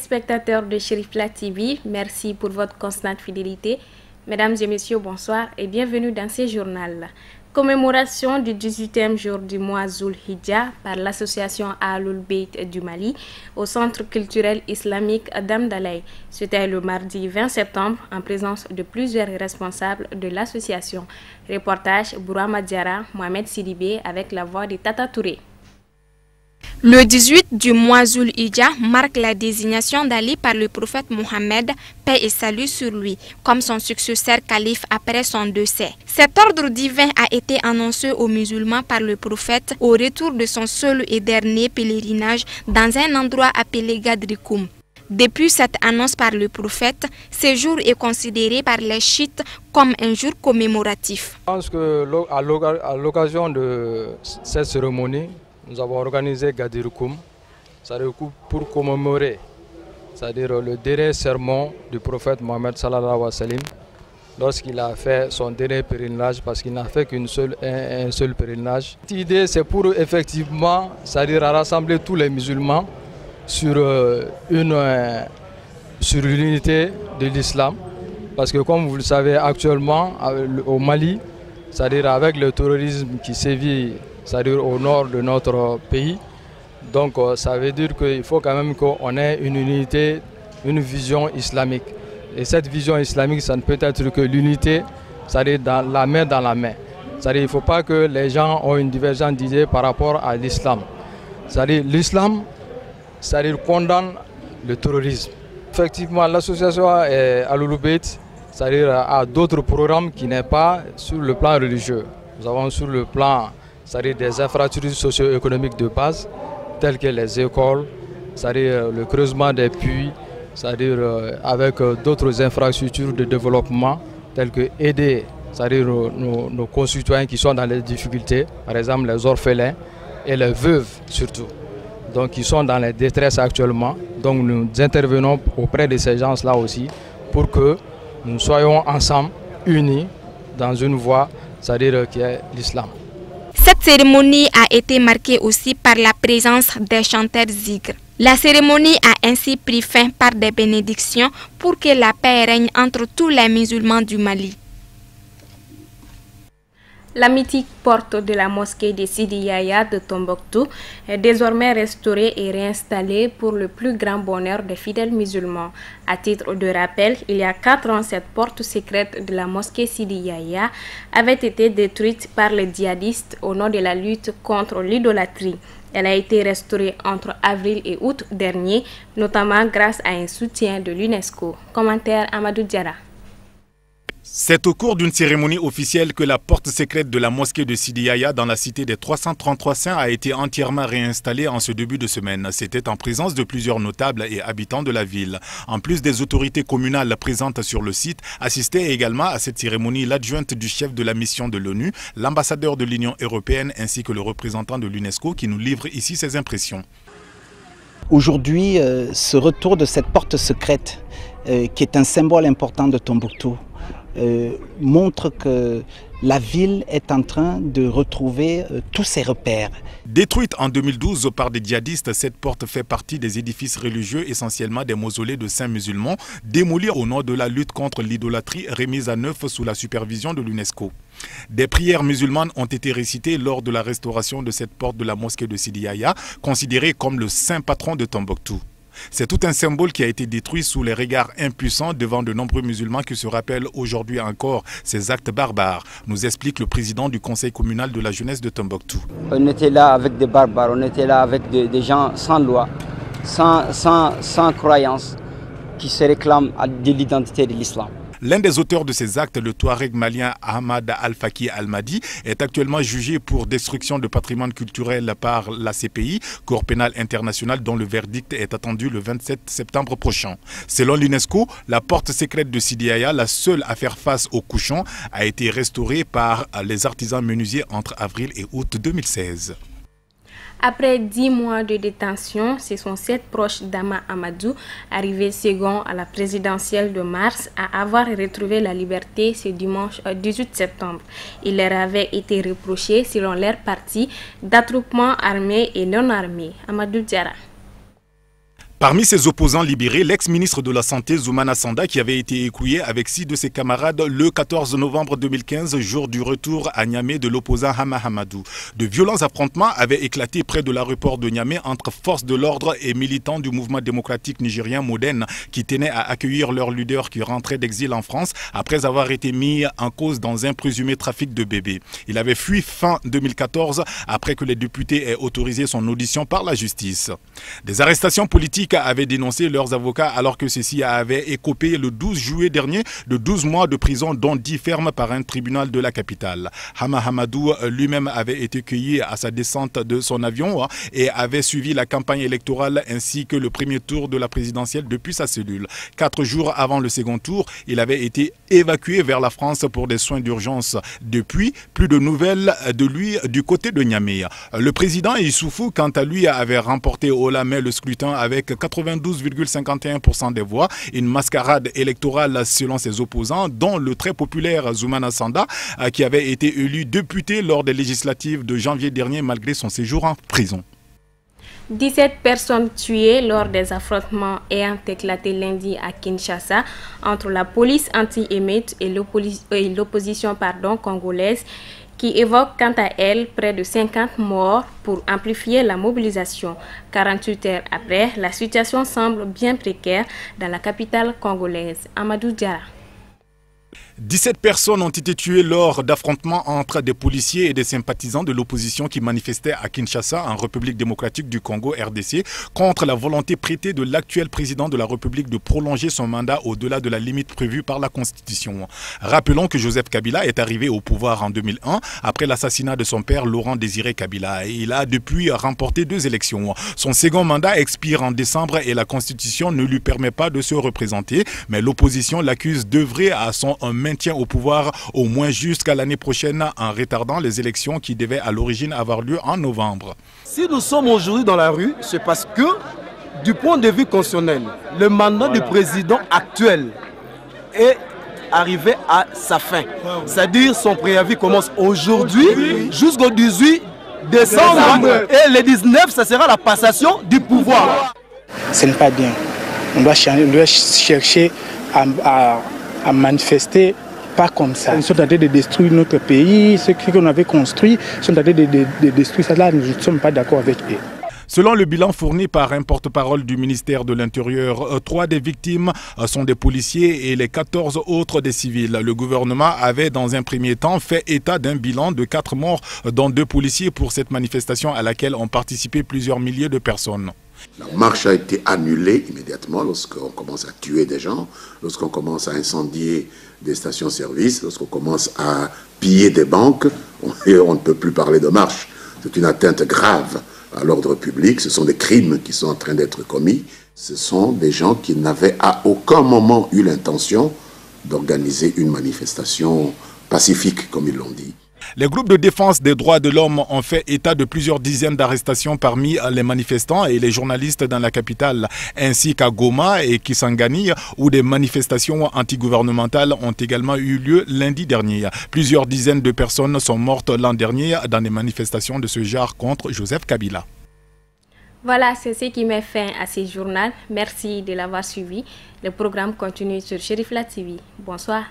téléspectateurs de Cherifla TV, merci pour votre constante fidélité. Mesdames et messieurs, bonsoir et bienvenue dans ce journal. Commémoration du 18e jour du mois Zul Hijja par l'association Ahlul Bayt du Mali au Centre culturel islamique d'Amdalaï. C'était le mardi 20 septembre en présence de plusieurs responsables de l'association. Reportage Bourama Diara, Mohamed Sidibé avec la voix de Tata Touré. Le 18 du mois Zul Hijja marque la désignation d'Ali par le prophète Mohammed, paix et salut sur lui, comme son successeur calife après son décès. Cet ordre divin a été annoncé aux musulmans par le prophète au retour de son seul et dernier pèlerinage dans un endroit appelé Gadrikoum. Depuis cette annonce par le prophète, ce jour est considéré par les chiites comme un jour commémoratif. Je pense qu'à l'occasion de cette cérémonie, nous avons organisé Gadrikoum, c'est-à-dire pour commémorer, c'est-à-dire le dernier sermon du prophète Mohammed sallallahu alayhi wa sallam, lorsqu'il a fait son dernier pèlerinage, parce qu'il n'a fait un seul pèlerinage. L'idée, c'est pour effectivement, c'est-à-dire rassembler tous les musulmans sur l'unité de l'islam, parce que comme vous le savez actuellement au Mali, c'est-à-dire avec le terrorisme qui sévit, c'est-à-dire au nord de notre pays. Donc ça veut dire qu'il faut quand même qu'on ait une unité, une vision islamique. Et cette vision islamique, ça ne peut être que l'unité, c'est-à-dire dans la main. C'est-à-dire qu'il ne faut pas que les gens aient une divergence d'idées par rapport à l'islam. C'est-à-dire l'islam, c'est-à-dire condamne le terrorisme. Effectivement, l'association Ahlul Bayt, c'est-à-dire a d'autres programmes qui n'est pas sur le plan religieux. Nous avons sur le plan, c'est-à-dire des infrastructures socio-économiques de base, telles que les écoles, c'est-à-dire le creusement des puits, c'est-à-dire avec d'autres infrastructures de développement, telles que aider, c'est-à-dire nos concitoyens qui sont dans les difficultés, par exemple les orphelins et les veuves surtout, donc qui sont dans les détresses actuellement. Donc nous intervenons auprès de ces gens-là aussi pour que nous soyons ensemble, unis, dans une voie, c'est-à-dire qui est l'islam. Cette cérémonie a été marquée aussi par la présence des chanteurs zikr. La cérémonie a ainsi pris fin par des bénédictions pour que la paix règne entre tous les musulmans du Mali. La mythique porte de la mosquée de Sidi Yahya de Tombouctou est désormais restaurée et réinstallée pour le plus grand bonheur des fidèles musulmans. À titre de rappel, il y a 4 ans, cette porte secrète de la mosquée Sidi Yahya avait été détruite par les djihadistes au nom de la lutte contre l'idolâtrie. Elle a été restaurée entre avril et août dernier, notamment grâce à un soutien de l'UNESCO. Commentaire Amadou Diara. C'est au cours d'une cérémonie officielle que la porte secrète de la mosquée de Sidi Yahya dans la cité des 333 saints a été entièrement réinstallée en ce début de semaine. C'était en présence de plusieurs notables et habitants de la ville. En plus des autorités communales présentes sur le site, assistait également à cette cérémonie l'adjointe du chef de la mission de l'ONU, l'ambassadeur de l'Union européenne ainsi que le représentant de l'UNESCO qui nous livre ici ses impressions. Aujourd'hui, ce retour de cette porte secrète, qui est un symbole important de Tombouctou, montre que la ville est en train de retrouver tous ses repères. Détruite en 2012 par des djihadistes, cette porte fait partie des édifices religieux, essentiellement des mausolées de saints musulmans, démolis au nom de la lutte contre l'idolâtrie remise à neuf sous la supervision de l'UNESCO. Des prières musulmanes ont été récitées lors de la restauration de cette porte de la mosquée de Sidi Yahya, considérée comme le saint patron de Tombouctou. C'est tout un symbole qui a été détruit sous les regards impuissants devant de nombreux musulmans qui se rappellent aujourd'hui encore ces actes barbares, nous explique le président du conseil communal de la jeunesse de Tombouctou. On était là avec des barbares, on était là avec des gens sans loi, sans croyance, qui se réclament de l'identité de l'islam. L'un des auteurs de ces actes, le Touareg malien Ahmad Al-Faki Al-Madi, est actuellement jugé pour destruction de patrimoine culturel par la CPI, Cour pénale internationale, dont le verdict est attendu le 27 septembre prochain. Selon l'UNESCO, la porte secrète de Sidi Yahya, la seule à faire face aux couchons, a été restaurée par les artisans menuisiers entre avril et août 2016. Après 10 mois de détention, ce sont 7 proches d'Ama Amadou, arrivés second à la présidentielle de mars, à avoir retrouvé la liberté ce dimanche 18 septembre. Il leur avait été reproché, selon leur parti, d'attroupement armé et non armé. Amadou Diara. Parmi ses opposants libérés, l'ex-ministre de la Santé Zoumana Sanda, qui avait été écroué avec 6 de ses camarades le 14 novembre 2015, jour du retour à Niamey de l'opposant Hama Hamadou. De violents affrontements avaient éclaté près de l'aéroport de Niamey entre forces de l'ordre et militants du mouvement démocratique nigérien Modène, qui tenaient à accueillir leur leader qui rentrait d'exil en France après avoir été mis en cause dans un présumé trafic de bébés. Il avait fui fin 2014 après que les députés aient autorisé son audition par la justice. Des arrestations politiques avaient dénoncé leurs avocats alors que ceux-ci avaient écopé le 12 juillet dernier de 12 mois de prison dont 10 fermes par un tribunal de la capitale. Hama Hamadou lui-même avait été cueilli à sa descente de son avion et avait suivi la campagne électorale ainsi que le premier tour de la présidentielle depuis sa cellule. 4 jours avant le second tour, il avait été évacué vers la France pour des soins d'urgence. Depuis, plus de nouvelles de lui du côté de Niamey. Le président Issoufou, quant à lui, avait remporté haut la main le scrutin avec 92,51% des voix, une mascarade électorale selon ses opposants, dont le très populaire Zoumana Sanda, qui avait été élu député lors des législatives de janvier dernier malgré son séjour en prison. 17 personnes tuées lors des affrontements ayant éclaté lundi à Kinshasa entre la police anti-émeute et l'opposition congolaise, qui évoque quant à elle près de 50 morts pour amplifier la mobilisation. 48 heures après, la situation semble bien précaire dans la capitale congolaise. Amadou Diarra. 17 personnes ont été tuées lors d'affrontements entre des policiers et des sympathisants de l'opposition qui manifestaient à Kinshasa, en République démocratique du Congo, RDC, contre la volonté prêtée de l'actuel président de la République de prolonger son mandat au-delà de la limite prévue par la Constitution. Rappelons que Joseph Kabila est arrivé au pouvoir en 2001 après l'assassinat de son père Laurent Désiré Kabila. Il a depuis remporté 2 élections. Son second mandat expire en décembre et la Constitution ne lui permet pas de se représenter, mais l'opposition l'accuse d'œuvrer à son maintien au pouvoir au moins jusqu'à l'année prochaine en retardant les élections qui devaient à l'origine avoir lieu en novembre. Si nous sommes aujourd'hui dans la rue, c'est parce que du point de vue constitutionnel, le mandat du président actuel est arrivé à sa fin. C'est-à-dire son préavis commence aujourd'hui jusqu'au 18 décembre et le 19, ça sera la passation du pouvoir. Ce n'est pas bien. On doit chercher à manifester pas comme ça. Ils sont en train de détruire notre pays, ce qu'on avait construit, ils sont en train de détruire ça. Là, nous ne sommes pas d'accord avec eux. Selon le bilan fourni par un porte-parole du ministère de l'Intérieur, 3 des victimes sont des policiers et les 14 autres des civils. Le gouvernement avait dans un premier temps fait état d'un bilan de 4 morts, dont 2 policiers pour cette manifestation à laquelle ont participé plusieurs milliers de personnes. La marche a été annulée immédiatement lorsqu'on commence à tuer des gens, lorsqu'on commence à incendier des stations-service, lorsqu'on commence à piller des banques. On ne peut plus parler de marche. C'est une atteinte grave à l'ordre public. Ce sont des crimes qui sont en train d'être commis. Ce sont des gens qui n'avaient à aucun moment eu l'intention d'organiser une manifestation pacifique, comme ils l'ont dit. Les groupes de défense des droits de l'homme ont fait état de plusieurs dizaines d'arrestations parmi les manifestants et les journalistes dans la capitale, ainsi qu'à Goma et Kisangani, où des manifestations antigouvernementales ont également eu lieu lundi dernier. Plusieurs dizaines de personnes sont mortes l'an dernier dans des manifestations de ce genre contre Joseph Kabila. Voilà, c'est ce qui met fin à ce journal. Merci de l'avoir suivi. Le programme continue sur Chérifla TV. Bonsoir.